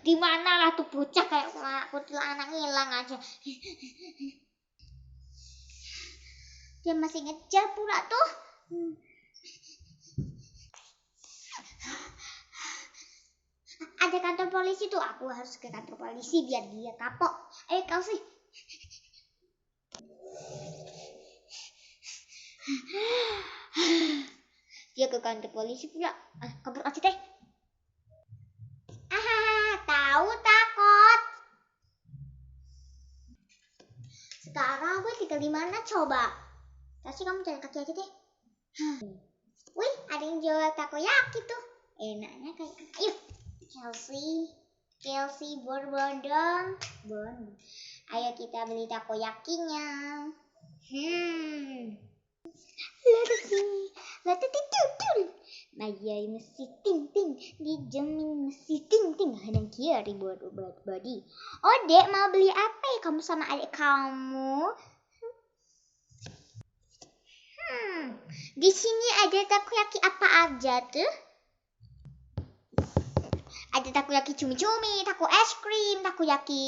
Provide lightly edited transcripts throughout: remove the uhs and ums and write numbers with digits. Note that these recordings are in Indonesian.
Di mana lah tuh bocah kayak kuntilanak ngilang aja. Dia masih ngejar pula tuh. Ada kantor polisi tuh, aku harus ke kantor polisi biar dia kapok. Ayo kau sih. Dia ke kantor polisi pula. Kabur aja teh. Tahu takut. Sekarang gue tinggal di mana coba? Kasih kamu jalan kaki aja deh. Wih, ada yang jual takoyaki tuh. Enaknya kayak, ayo Chelsea berbondong. Ayo kita beli takoyakinya. Mayai mesti ting dijamin mesti ting hadang kiri buat obat body. Oh dek, mau beli apa ya kamu sama adik kamu? Di sini ada takoyaki apa aja tuh? Ada takoyaki cumi-cumi, takoyaki es krim, takoyaki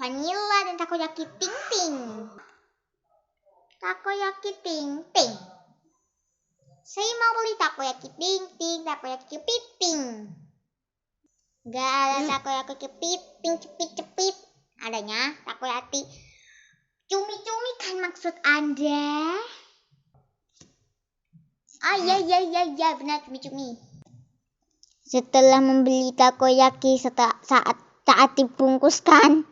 vanilla dan takoyaki ting. Takoyaki ting. Saya mau beli takoyaki ting, takoyaki kepiting. Gak ada takoyaki kepiting, cepit. Adanya takoyaki cumi-cumi kan maksud Anda? Oh ya benar cumi-cumi. Setelah membeli takoyaki saat dibungkuskan.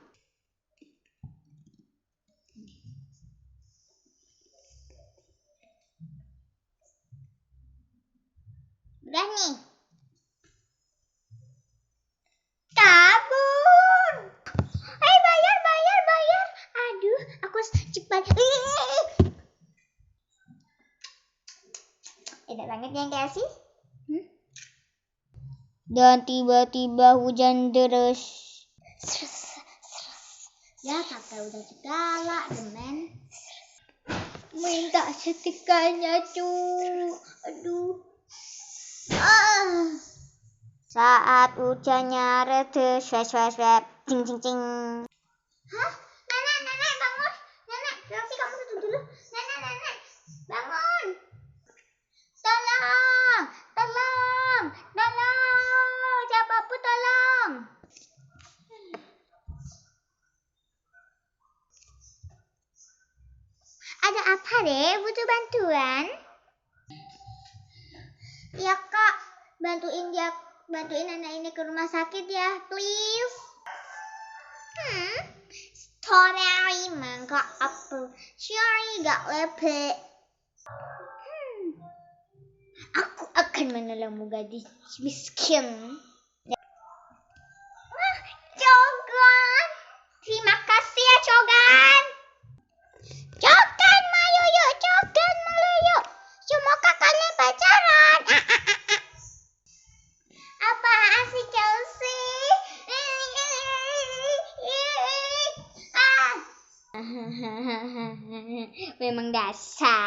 Udah nih. Kabur. Hei bayar. Aduh, aku cepat. Enak banget ya Kelsey. Dan tiba-tiba hujan deras. Ya kakak udah segala demen. Minta setikanya cu. Aduh. Saat hujannya reda, swep, cing. Hah? Nenek bangun. Nenek, Kelsey kamu duduk dulu. Nenek, bangun. Tolong. Siapapun tolong. Ada apa deh? Butuh bantuan? Ya kak, bantuin anak ini ke rumah sakit ya, please. Strawberry, mangga, apel, cherry, gak lepek. Aku akan menolongmu gadis miskin. Cogan, terima kasih ya Cogan. Cogan, mayo yuk, Cogan, yuk. Semoga kalian pacaran. Apaan sih Chelsea? Memang dasar.